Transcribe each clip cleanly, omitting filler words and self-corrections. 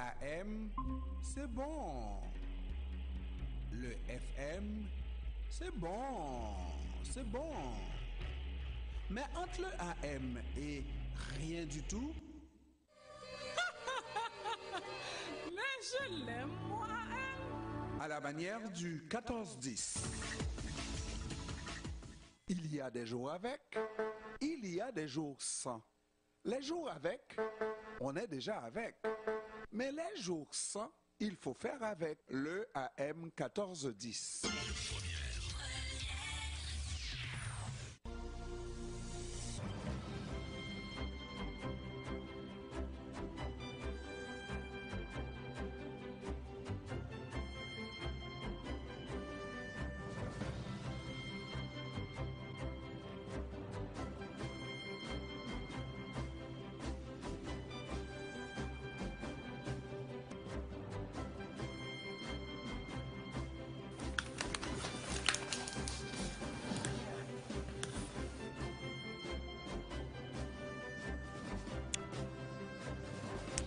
AM, c'est bon. Le FM, c'est bon. C'est bon. Mais entre le AM et rien du tout, Mais je l'aime, moi, hein. à la manière du 14-10. Il y a des jours avec, il y a des jours sans. Les jours avec, on est déjà avec. Mais les jours sans, il faut faire avec le AM 1410.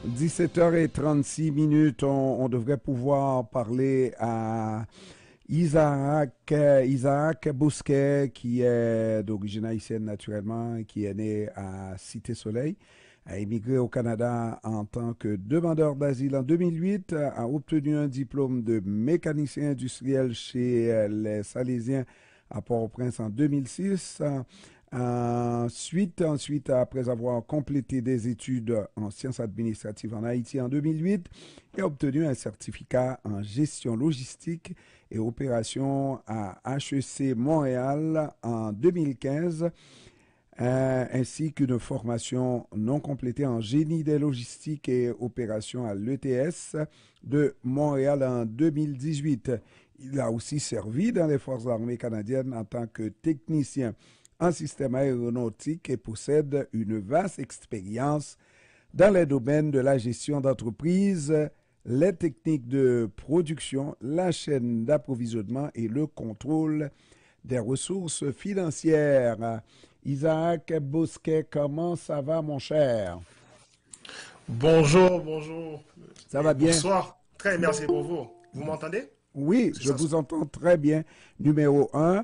« 17h36, on devrait pouvoir parler à Isaac Bousquet, qui est d'origine haïtienne naturellement, qui est né à Cité-Soleil, a émigré au Canada en tant que demandeur d'asile en 2008, a obtenu un diplôme de mécanicien industriel chez les Salésiens à Port-au-Prince en 2006. Ensuite, après avoir complété des études en sciences administratives en Haïti en 2008, il a obtenu un certificat en gestion logistique et opération à HEC Montréal en 2015, ainsi qu'une formation non complétée en génie des logistiques et opérations à l'ETS de Montréal en 2018. Il a aussi servi dans les forces armées canadiennes en tant que technicien en système aéronautique et possède une vaste expérience dans les domaines de la gestion d'entreprise, les techniques de production, la chaîne d'approvisionnement et le contrôle des ressources financières. Isaac Bousquet, comment ça va, mon cher? Bonjour. Ça va bien? Bonsoir. Très merci pour vous. Vous m'entendez? Oui, je vous entends très bien. Numéro 1.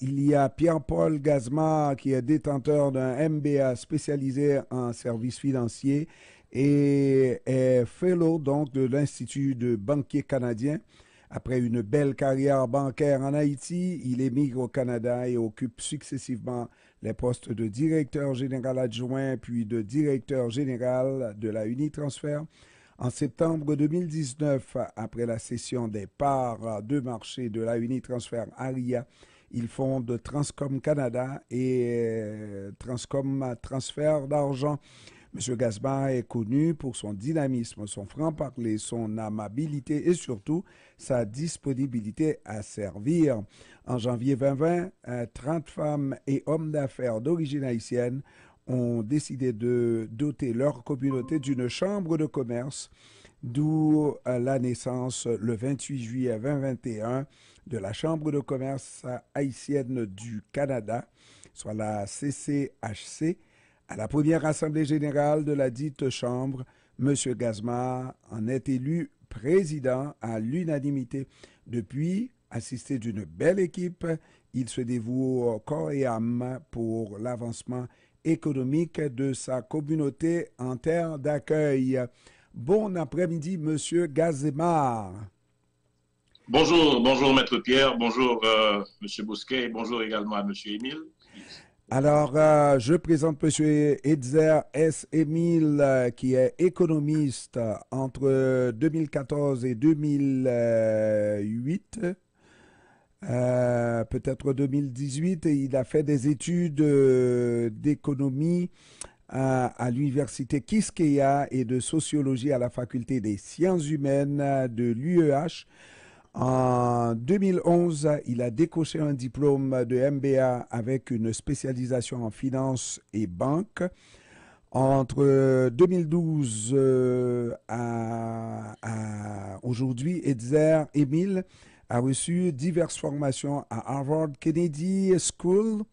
Il y a Pierre-Paul Gazma qui est détenteur d'un MBA spécialisé en services financiers et est fellow donc de l'Institut de banquier canadien. Après une belle carrière bancaire en Haïti, il émigre au Canada et occupe successivement les postes de directeur général adjoint puis de directeur général de la Unitransfert. En septembre 2019, après la cession des parts de marché de la Unitransfert Aria, il fonde Transcom Canada et Transcom Transfert d'argent. M. Gazma est connu pour son dynamisme, son franc-parler, son amabilité et surtout sa disponibilité à servir. En janvier 2020, 30 femmes et hommes d'affaires d'origine haïtienne ont décidé de doter leur communauté d'une chambre de commerce, d'où la naissance le 28 juillet 2021 de la Chambre de commerce haïtienne du Canada, soit la CCHC. À la première assemblée générale de la dite chambre, M. Gazma en est élu président à l'unanimité. Depuis, assisté d'une belle équipe, il se dévoue corps et âme pour l'avancement économique de sa communauté en terre d'accueil. Bon après-midi, M. Gazma. Bonjour Maître Pierre, bonjour Monsieur Bousquet, bonjour également à Monsieur Émile. Alors, je présente M. Edzer S. Émile, qui est économiste entre 2014 et 2008, peut-être 2018, et il a fait des études d'économie à l'université Quisqueya et de sociologie à la faculté des sciences humaines de l'UEH. En 2011, il a décroché un diplôme de MBA avec une spécialisation en finance et banque. Entre 2012 à aujourd'hui, Edzer Émile a reçu diverses formations à Harvard Kennedy School,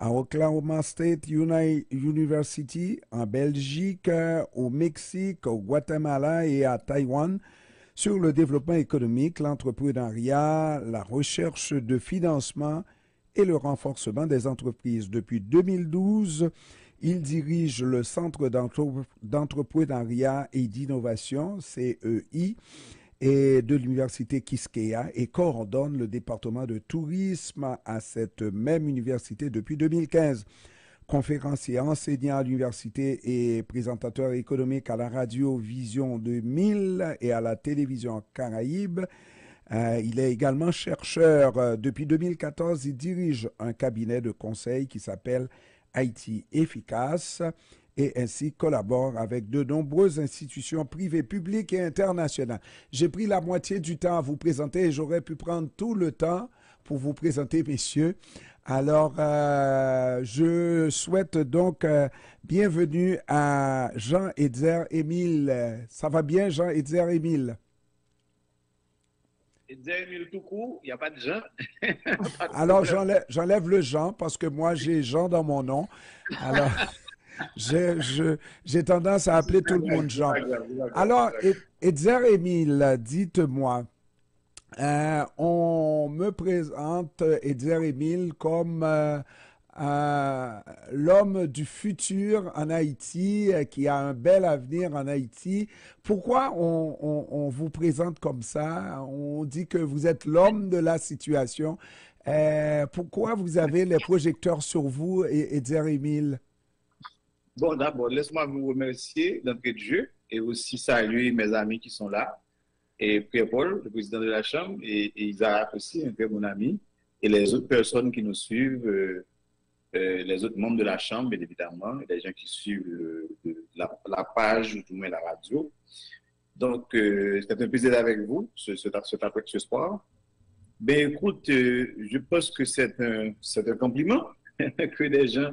à Oklahoma State University, en Belgique, au Mexique, au Guatemala et à Taïwan sur le développement économique, l'entrepreneuriat, la recherche de financement et le renforcement des entreprises. Depuis 2012, il dirige le Centre d'entrepreneuriat et d'innovation, CEI, et de l'université Quisqueya et coordonne le département de tourisme à cette même université depuis 2015. Conférencier, enseignant à l'université et présentateur économique à la radio Vision 2000 et à la télévision Caraïbe. Il est également chercheur. Depuis 2014, il dirige un cabinet de conseil qui s'appelle Haïti Efficace et ainsi collabore avec de nombreuses institutions privées, publiques et internationales. J'ai pris la moitié du temps à vous présenter et j'aurais pu prendre tout le temps pour vous présenter, messieurs. Alors, je souhaite donc bienvenue à Jean-Edzer-Émile. Ça va bien, Jean-Edzer-Émile? Edzer-Émile tout court, il n'y a pas de Jean. Alors, j'enlève le Jean parce que moi, j'ai Jean dans mon nom. Alors, j'ai tendance à appeler tout le monde Jean. Alors, Edzer-Émile, dites-moi, on me présente Edzer-Émile comme l'homme du futur en Haïti, qui a un bel avenir en Haïti. Pourquoi on vous présente comme ça? On dit que vous êtes l'homme de la situation. Pourquoi vous avez les projecteurs sur vous, Edzer-Émile? Bon, d'abord, laisse-moi vous remercier d'entrée de jeu et aussi saluer mes amis qui sont là. Et Pierre-Paul, le président de la Chambre, et Isaac aussi, un très bon ami, et les autres personnes qui nous suivent, les autres membres de la Chambre, bien évidemment, et les gens qui suivent la page, ou du moins la radio. Donc, c'est un plaisir d'être avec vous ce soir. Ben écoute, je pense que c'est un compliment que des gens,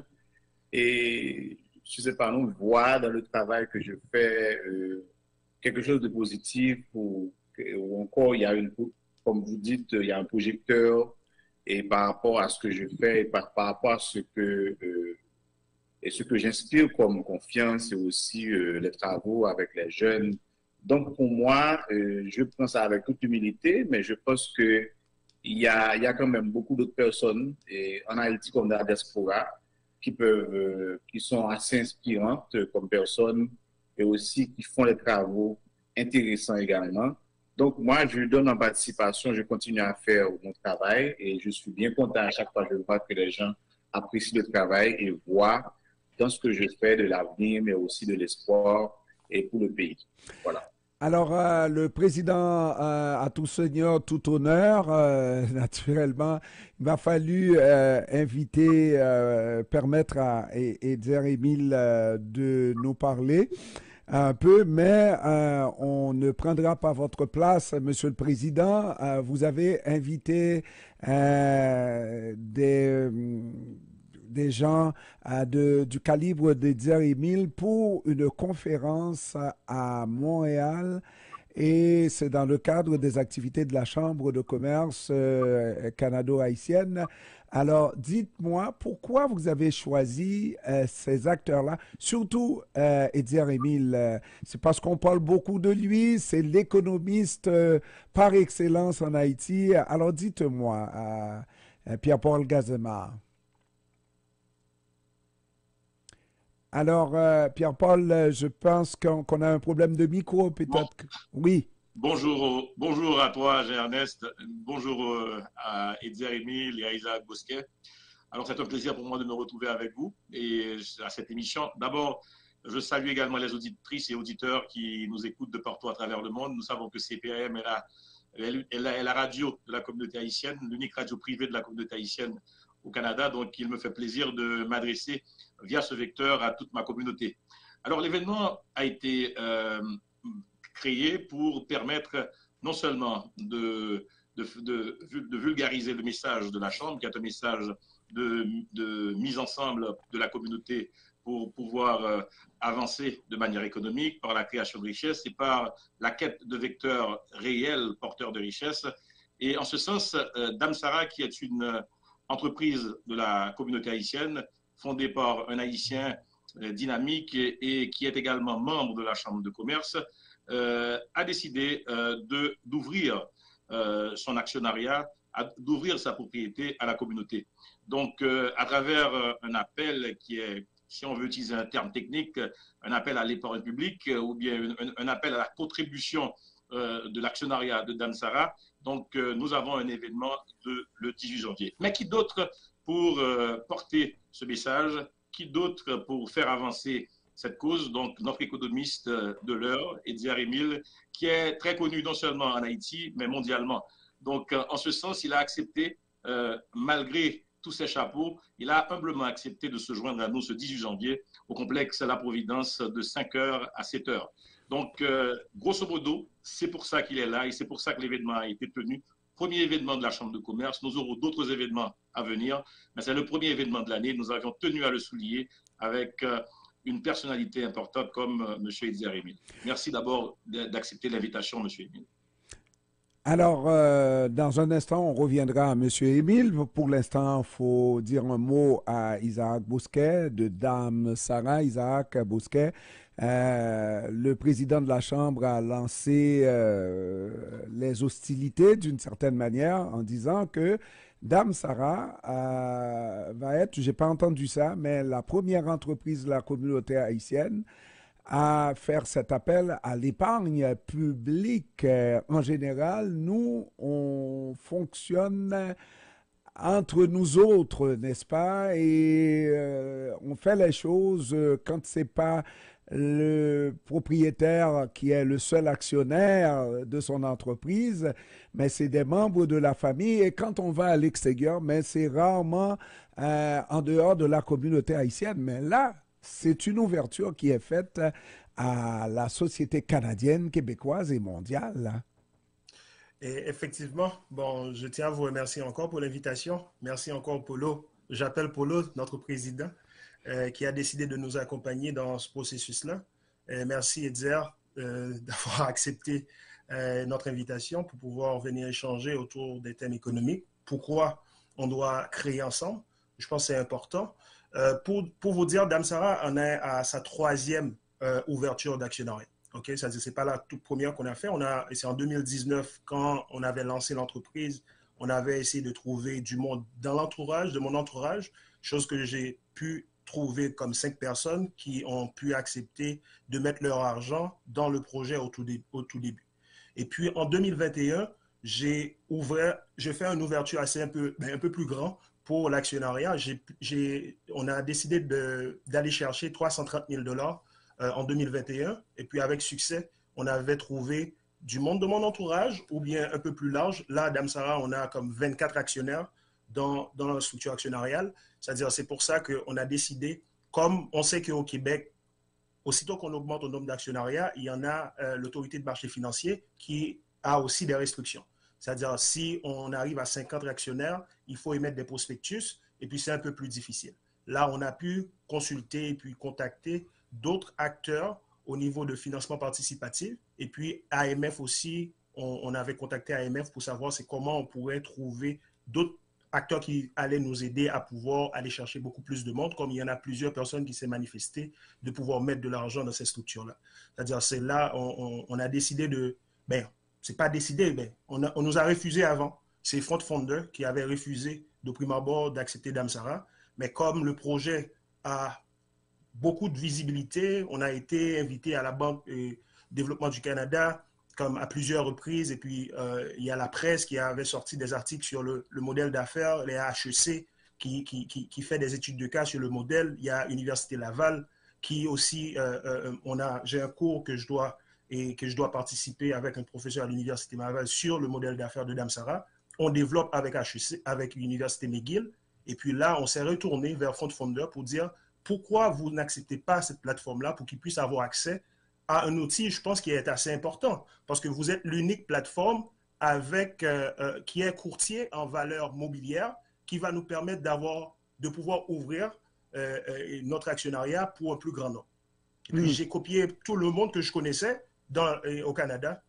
et je sais pas, nous voient dans le travail que je fais quelque chose de positif ou encore il y a comme vous dites, il y a un projecteur et par rapport à ce que je fais et par rapport à ce que j'inspire comme confiance et aussi les travaux avec les jeunes. Donc pour moi, je prends ça avec toute humilité, mais je pense que il y a quand même beaucoup d'autres personnes en Haïti comme dans la diaspora qui sont assez inspirantes comme personnes et aussi qui font des travaux intéressants également. Donc, moi, je donne en participation, je continue à faire mon travail et je suis bien content à chaque fois que je vois que les gens apprécient le travail et voient dans ce que je fais de l'avenir, mais aussi de l'espoir et pour le pays. Voilà. Alors, le président à tout seigneur, tout honneur, naturellement, il m'a fallu permettre à Edzer-Émile de nous parler un peu, mais on ne prendra pas votre place, Monsieur le Président. Vous avez invité des gens du calibre d'Edzer-Émile pour une conférence à Montréal. Et c'est dans le cadre des activités de la Chambre de commerce canado-haïtienne. Alors, dites-moi, pourquoi vous avez choisi ces acteurs-là? Surtout Edzer-Émile, c'est parce qu'on parle beaucoup de lui, c'est l'économiste par excellence en Haïti. Alors, dites-moi, Pierre-Paul Gazema. Alors, Pierre-Paul, je pense qu'on a un problème de micro, peut-être. Bon. Oui. Bonjour à toi, Ernest. Bonjour à Edzer-Émile et à Isaac Bosquet. Alors, c'est un plaisir pour moi de me retrouver avec vous et à cette émission. D'abord, je salue également les auditrices et auditeurs qui nous écoutent de partout à travers le monde. Nous savons que CPAM est la radio de la communauté haïtienne, l'unique radio privée de la communauté haïtienne au Canada. Donc, il me fait plaisir de m'adresser via ce vecteur à toute ma communauté. Alors, l'événement a été créé pour permettre non seulement de vulgariser le message de la Chambre, qui est un message de mise ensemble de la communauté pour pouvoir avancer de manière économique par la création de richesses et par la quête de vecteurs réels porteurs de richesses. Et en ce sens, Dame Sarah, qui est une entreprise de la communauté haïtienne, fondée par un Haïtien dynamique et qui est également membre de la Chambre de commerce, a décidé d'ouvrir son actionnariat, d'ouvrir sa propriété à la communauté. Donc, à travers un appel qui est, si on veut utiliser un terme technique, un appel à l'épargne publique ou bien un appel à la contribution de l'actionnariat de Damsara. Donc, nous avons un événement le 18 janvier. Mais qui d'autre pour porter ce message? Qui d'autre pour faire avancer cette cause? Donc, notre économiste de l'heure, Edgar Émile, qui est très connu non seulement en Haïti, mais mondialement. Donc, en ce sens, il a accepté, malgré tous ses chapeaux, il a humblement accepté de se joindre à nous ce 18 janvier au complexe La Providence de 5h à 7h. Donc, grosso modo, c'est pour ça qu'il est là et c'est pour ça que l'événement a été tenu. Premier événement de la Chambre de commerce. Nous aurons d'autres événements à venir, mais c'est le premier événement de l'année. Nous avions tenu à le souligner avec une personnalité importante comme M. Edgar Émile. Merci d'abord d'accepter l'invitation, M. Émile. Alors, dans un instant, on reviendra à M. Émile. Pour l'instant, il faut dire un mot à Isaac Bousquet, de Damsara. Isaac Bousquet, le président de la Chambre a lancé les hostilités d'une certaine manière en disant que Damsara va être, je n'ai pas entendu ça, mais la première entreprise de la communauté haïtienne à faire cet appel à l'épargne publique. En général, nous, on fonctionne entre nous autres, n'est-ce pas? Et on fait les choses quand ce n'est pas le propriétaire qui est le seul actionnaire de son entreprise, mais c'est des membres de la famille. Et quand on va à l'extérieur, mais c'est rarement en dehors de la communauté haïtienne. Mais là, c'est une ouverture qui est faite à la société canadienne, québécoise et mondiale. Et effectivement, bon, je tiens à vous remercier encore pour l'invitation. Merci encore, Polo. J'appelle Polo, notre président, qui a décidé de nous accompagner dans ce processus-là. Merci, Edzer, d'avoir accepté notre invitation pour pouvoir venir échanger autour des thèmes économiques. Pourquoi on doit créer ensemble? Je pense que c'est important. Pour vous dire, Damsara en est à sa 3e ouverture d'actionnariat. Okay? C'est-à-dire que ce n'est pas la toute première qu'on a fait. Et c'est en 2019, quand on avait lancé l'entreprise, on avait essayé de trouver du monde dans l'entourage, de mon entourage, chose que j'ai pu trouver comme 5 personnes qui ont pu accepter de mettre leur argent dans le projet au tout début. Et puis en 2021, j'ai fait une ouverture un peu plus grande pour l'actionnariat. On a décidé d'aller chercher 330 000 $ en 2021. Et puis avec succès, on avait trouvé du monde de mon entourage ou bien un peu plus large. Là, à Damsara, on a comme 24 actionnaires dans la structure actionnariale. C'est-à-dire, c'est pour ça qu'on a décidé, comme on sait qu'au Québec, aussitôt qu'on augmente le nombre d'actionnariats, il y en a l'autorité de marché financier qui a aussi des restrictions. C'est-à-dire, si on arrive à 50 actionnaires, il faut émettre des prospectus et puis c'est un peu plus difficile. Là, on a pu consulter et puis contacter d'autres acteurs au niveau de financement participatif et puis AMF aussi, on avait contacté AMF pour savoir comment on pourrait trouver d'autres acteurs qui allaient nous aider à pouvoir aller chercher beaucoup plus de monde, comme il y en a plusieurs personnes qui s'est manifestées de pouvoir mettre de l'argent dans ces structures-là. C'est-à-dire, c'est là, on a décidé de... c'est pas décidé, mais on nous a refusé avant. C'est Front Founder qui avait refusé de prime abord d'accepter Damsara. Mais comme le projet a beaucoup de visibilité, on a été invité à la Banque de développement du Canada comme à plusieurs reprises. Et puis, il y a la presse qui avait sorti des articles sur le modèle d'affaires, les HEC qui fait des études de cas sur le modèle. Il y a l'Université Laval qui aussi, j'ai un cours que je dois participer avec un professeur à l'Université Laval sur le modèle d'affaires de Damsara. On développe avec HEC, avec l'Université McGill. Et puis là, on s'est retourné vers Front Founder pour dire pourquoi vous n'acceptez pas cette plateforme-là pour qu'ils puissent avoir accès à un outil, je pense, qui est assez important. Parce que vous êtes l'unique plateforme qui est courtier en valeur mobilière qui va nous permettre de pouvoir ouvrir notre actionnariat pour un plus grand nombre. Et puis, j'ai copié tout le monde que je connaissais au Canada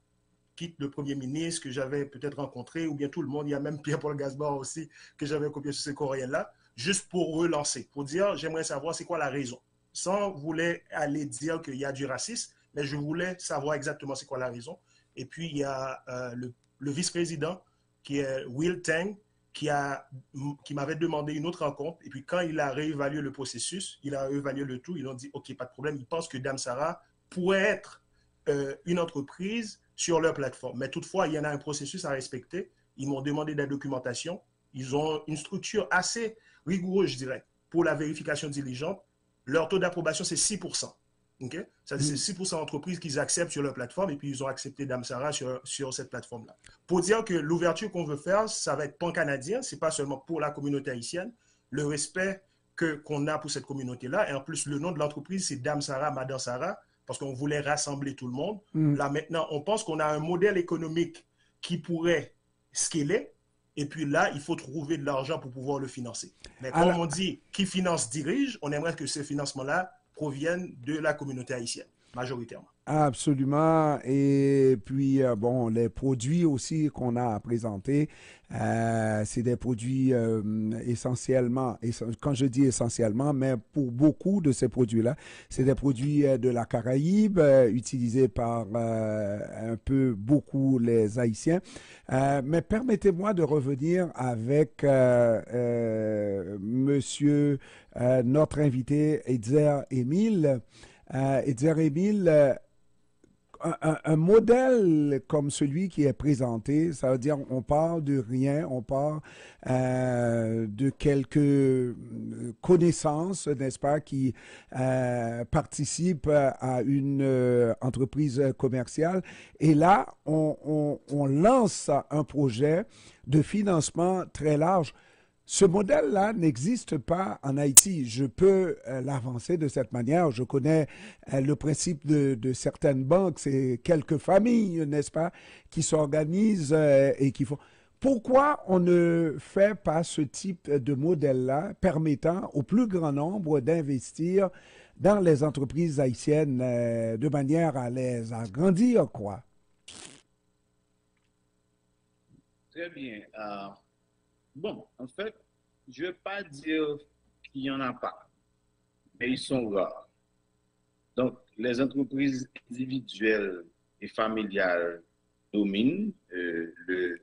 quitte le Premier ministre que j'avais peut-être rencontré, ou bien tout le monde, il y a même Pierre-Paul Gazmar aussi que j'avais copié sur ces courriels-là, juste pour relancer, pour dire, j'aimerais savoir c'est quoi la raison. Sans vouloir aller dire qu'il y a du racisme, mais je voulais savoir exactement c'est quoi la raison. Et puis, il y a le vice-président, qui est Will Tang, qui m'avait demandé une autre rencontre. Et puis, quand il a réévalué le processus, il a réévalué le tout, ils ont dit, OK, pas de problème, ils pensent que Damsara pourrait être une entreprise sur leur plateforme. Mais toutefois, il y en a un processus à respecter. Ils m'ont demandé de la documentation. Ils ont une structure assez rigoureuse, je dirais, pour la vérification diligente. Leur taux d'approbation, c'est 6%. Okay? C'est 6% d'entreprises qu'ils acceptent sur leur plateforme et puis ils ont accepté Damsara sur cette plateforme-là. Pour dire que l'ouverture qu'on veut faire, ça va être pan-canadien, c'est pas seulement pour la communauté haïtienne. Le respect qu'on a pour cette communauté-là, et en plus, le nom de l'entreprise, c'est Damsara, Madansara, parce qu'on voulait rassembler tout le monde. Là, maintenant, on pense qu'on a un modèle économique qui pourrait scaler, et puis là, il faut trouver de l'argent pour pouvoir le financer. Mais comme on dit, qui finance dirige, on aimerait que ce financement-là proviennent de la communauté haïtienne, majoritairement. Absolument. Et puis, bon, les produits aussi qu'on a à présenter, c'est des produits essentiellement, quand je dis essentiellement, mais pour beaucoup de ces produits-là, c'est des produits de la Caraïbe, utilisés par un peu beaucoup les Haïtiens. Mais permettez-moi de revenir avec monsieur, notre invité, Edzer Émile. Edzer Émile, un modèle comme celui qui est présenté, ça veut dire on part de rien, on part de quelques connaissances, n'est-ce pas, qui participent à une entreprise commerciale. Et là, on lance un projet de financement très large. Ce modèle-là n'existe pas en Haïti. Je peux l'avancer de cette manière. Je connais le principe de certaines banques. C'est quelques familles, n'est-ce pas, qui s'organisent et qui font... Pourquoi on ne fait pas ce type de modèle-là permettant au plus grand nombre d'investir dans les entreprises haïtiennes de manière à les agrandir, quoi? Très bien. Bon, en fait, je ne vais pas dire qu'il n'y en a pas, mais ils sont rares. Donc, les entreprises individuelles et familiales dominent le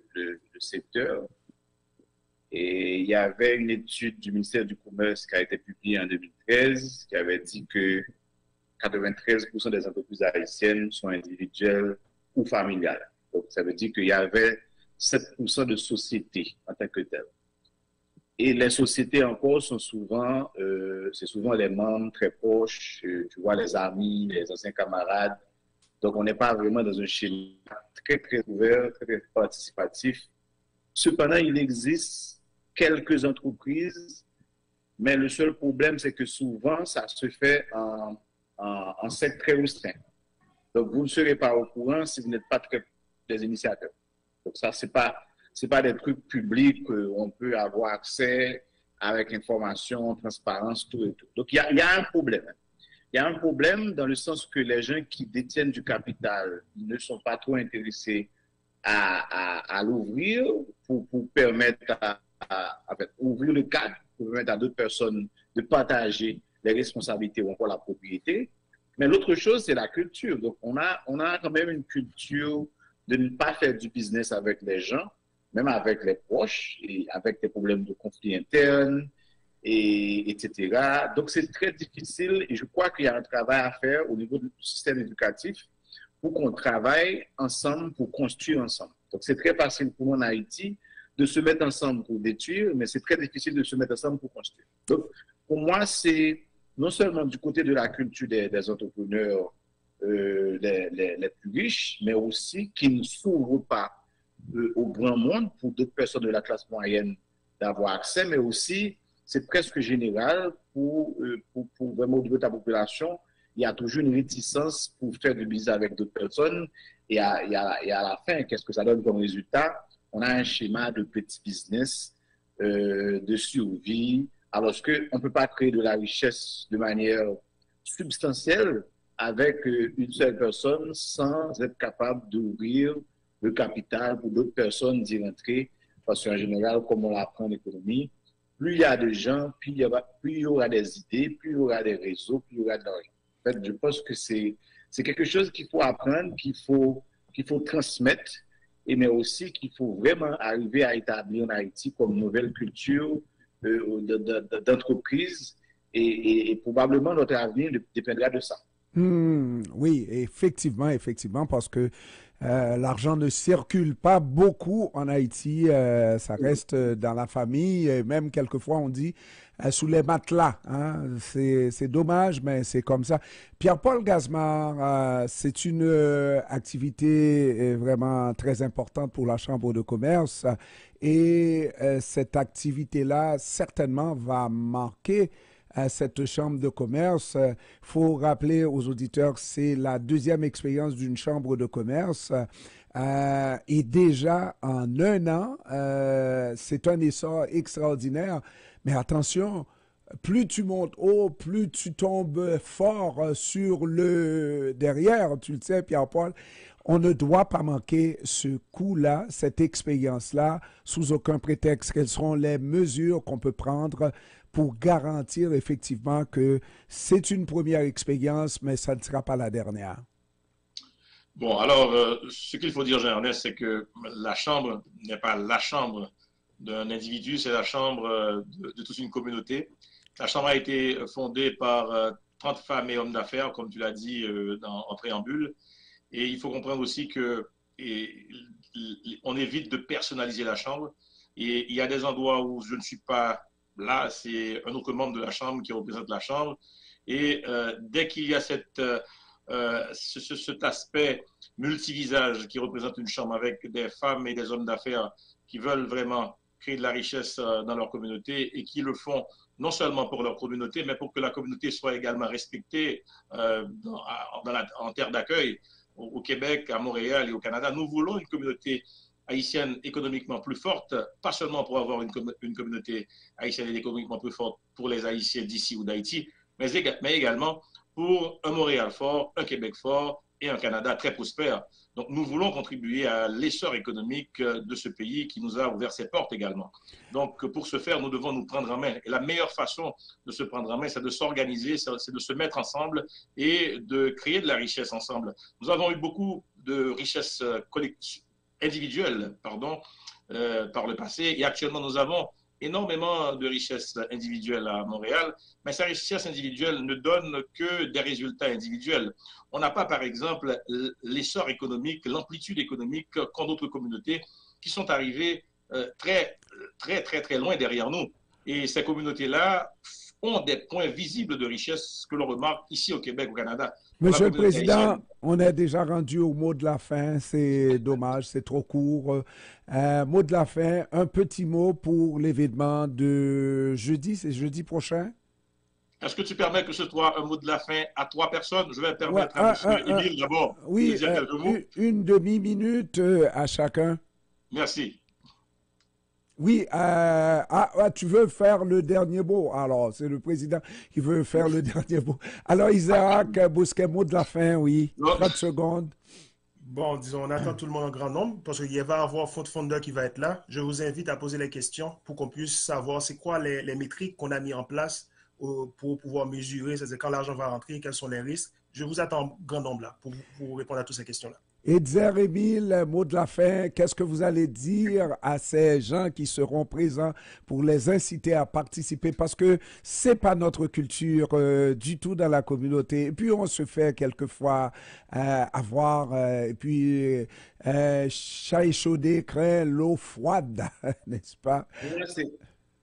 secteur. Et il y avait une étude du ministère du Commerce qui a été publiée en 2013 qui avait dit que 93% des entreprises haïtiennes sont individuelles ou familiales. Donc, ça veut dire qu'il y avait 7% de sociétés en tant que telles. Et les sociétés encore sont souvent, c'est souvent les membres très proches, tu vois, les amis, les anciens camarades. Donc, on n'est pas vraiment dans un schéma très, très ouvert, très, très participatif. Cependant, il existe quelques entreprises, mais le seul problème, c'est que souvent, ça se fait en cercle très restreint. Donc, vous ne serez pas au courant si vous n'êtes pas des initiateurs. Donc, ça, c'est pas des trucs publics qu'on peut avoir accès avec information, transparence, tout et tout. Donc, il y a un problème. Il y a un problème dans le sens que les gens qui détiennent du capital ne sont pas trop intéressés à l'ouvrir pour permettre ouvrir le cadre, pour permettre à d'autres personnes de partager les responsabilités ou encore la propriété. Mais l'autre chose, c'est la culture. Donc, on a quand même une culture de ne pas faire du business avec les gens, même avec les proches, et avec des problèmes de conflits internes, etc. Donc, c'est très difficile et je crois qu'il y a un travail à faire au niveau du système éducatif pour qu'on travaille ensemble, pour construire ensemble. Donc, c'est très facile pour nous en Haïti de se mettre ensemble pour détruire, mais c'est très difficile de se mettre ensemble pour construire. Donc, pour moi, c'est non seulement du côté de la culture des entrepreneurs les plus riches, mais aussi qui ne s'ouvrent pas au grand monde pour d'autres personnes de la classe moyenne d'avoir accès, mais aussi, c'est presque général pour vraiment ouvrir ta population. Il y a toujours une réticence pour faire du business avec d'autres personnes. Et à la fin, qu'est-ce que ça donne comme résultat? On a un schéma de petit business, de survie, alors qu'on ne peut pas créer de la richesse de manière substantielle avec une seule personne sans être capable d'ouvrir le capital pour d'autres personnes d'y rentrer. Parce qu'en général, comme on l'apprend en économie, plus il y a de gens, plus il y aura des idées, plus il y aura des réseaux, plus il y aura de l'argent. En fait, je pense que c'est quelque chose qu'il faut apprendre, qu'il faut transmettre, mais aussi qu'il faut vraiment arriver à établir en Haïti comme nouvelle culture d'entreprise et probablement notre avenir dépendra de ça. Oui, effectivement, parce que l'argent ne circule pas beaucoup en Haïti. Ça reste dans la famille. Et même quelquefois, on dit sous les matelas. Hein. C'est dommage, mais c'est comme ça. Pierre-Paul Gazmar, c'est une activité vraiment très importante pour la Chambre de commerce. Et cette activité-là, certainement, va marquer cette chambre de commerce. Il faut rappeler aux auditeurs que c'est la deuxième expérience d'une chambre de commerce. Et déjà, en un an, c'est un essor extraordinaire. Mais attention, plus tu montes haut, plus tu tombes fort sur le derrière. Tu le sais, Pierre-Paul, on ne doit pas manquer ce coup-là, cette expérience-là, sous aucun prétexte. Quelles seront les mesures qu'on peut prendre pour garantir effectivement que c'est une première expérience, mais ça ne sera pas la dernière? Bon, alors, ce qu'il faut dire, Jean-Ernest, c'est que la chambre n'est pas la chambre d'un individu, c'est la chambre de toute une communauté. La chambre a été fondée par 30 femmes et hommes d'affaires, comme tu l'as dit en préambule. Et il faut comprendre aussi que on évite de personnaliser la chambre. Et il y a des endroits où je ne suis pas là, c'est un autre membre de la chambre qui représente la chambre. Et dès qu'il y a cet aspect multivisage qui représente une chambre avec des femmes et des hommes d'affaires qui veulent vraiment créer de la richesse dans leur communauté et qui le font non seulement pour leur communauté, mais pour que la communauté soit également respectée en terre d'accueil au Québec, à Montréal et au Canada. Nous voulons une communauté haïtienne économiquement plus forte, pas seulement pour avoir une communauté haïtienne économiquement plus forte pour les Haïtiens d'ici ou d'Haïti, mais également pour un Montréal fort, un Québec fort et un Canada très prospère. Donc nous voulons contribuer à l'essor économique de ce pays qui nous a ouvert ses portes également. Donc pour ce faire, nous devons nous prendre en main. Et la meilleure façon de se prendre en main, c'est de s'organiser, c'est de se mettre ensemble et de créer de la richesse ensemble. Nous avons eu beaucoup de richesses individuelles par le passé et actuellement nous avons énormément de richesses individuelles à Montréal, mais ces richesses individuelles ne donnent que des résultats individuels. On n'a pas, par exemple, l'essor économique, l'amplitude économique qu'ont d'autres communautés qui sont arrivées très loin derrière nous. Et ces communautés-là ont des points visibles de richesse que l'on remarque ici au Québec, au Canada. Monsieur le Président, on est déjà rendu au mot de la fin. C'est dommage, c'est trop court. Mot de la fin, un petit mot pour l'événement de jeudi, c'est jeudi prochain? Est-ce que tu permets que ce soit un mot de la fin à 3 personnes? Je vais permettre à M. Émile d'abord de dire quelques mots. Une demi-minute à chacun. Merci. Oui, tu veux faire le dernier mot. Alors, c'est le président qui veut faire le dernier mot. Alors, Isaac Bousquet, mot de la fin, oui. 30 secondes. Bon, disons, on attend tout le monde en grand nombre parce qu'il va y avoir Fondeur qui va être là. Je vous invite à poser les questions pour qu'on puisse savoir c'est quoi les métriques qu'on a mis en place pour pouvoir mesurer, c'est-à-dire quand l'argent va rentrer, quels sont les risques. Je vous attends en grand nombre là pour répondre à toutes ces questions-là. Edzer Émile, mot de la fin, qu'est-ce que vous allez dire à ces gens qui seront présents pour les inciter à participer? Parce que c'est pas notre culture du tout dans la communauté. Et puis, on se fait quelquefois avoir, et puis, chat échaudé craint l'eau froide, n'est-ce pas?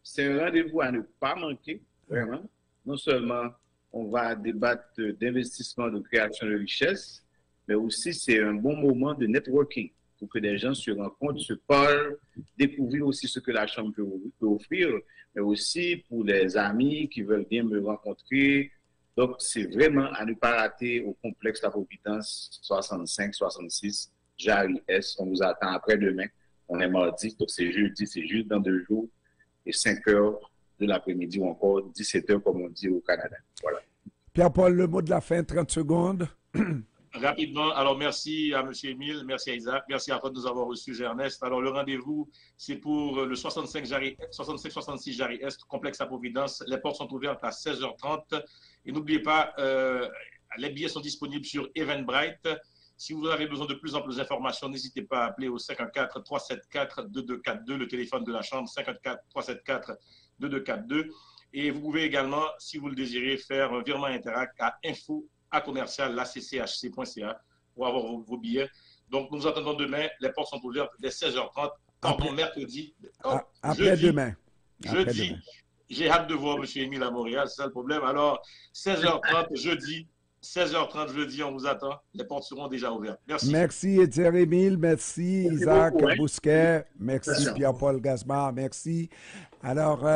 C'est un rendez-vous à ne pas manquer, vraiment. Non seulement on va débattre d'investissement, de création de richesse, mais aussi c'est un bon moment de networking pour que des gens se rencontrent, se parlent, découvrir aussi ce que la Chambre peut offrir, mais aussi pour les amis qui veulent bien me rencontrer. Donc, c'est vraiment à ne pas rater au complexe La Providence 65-66, Jarry S. On vous attend après-demain. On est mardi, donc c'est jeudi, c'est juste dans 2 jours, et 5 heures de l'après-midi ou encore 17 heures, comme on dit au Canada. Voilà. Pierre-Paul, le mot de la fin, 30 secondes. Rapidement, alors merci à M. Émile, merci à Isaac, merci à toi de nous avoir reçus, Ernest. Alors le rendez-vous, c'est pour le 65-66 Jarry Est, complexe à Providence. Les portes sont ouvertes à 16h30. Et n'oubliez pas, les billets sont disponibles sur Eventbrite. Si vous avez besoin de plus en plus d'informations, n'hésitez pas à appeler au 54-374-2242, le téléphone de la chambre, 54-374-2242. Et vous pouvez également, si vous le désirez, faire un virement Interact à info@commercial.lacchc.ca pour avoir vos billets. Donc, nous attendons demain. Les portes sont ouvertes dès 16h30. Pardon, mercredi. Après-demain. Jeudi. J'ai hâte de voir M. Émile à Montréal, c'est ça le problème. Alors, 16h30 jeudi. 16h30 jeudi, on vous attend. Les portes seront déjà ouvertes. Merci. Merci, Étienne Émile. Merci, Isaac beaucoup, Bousquet. Merci, Pierre-Paul Gazma. Merci. Alors,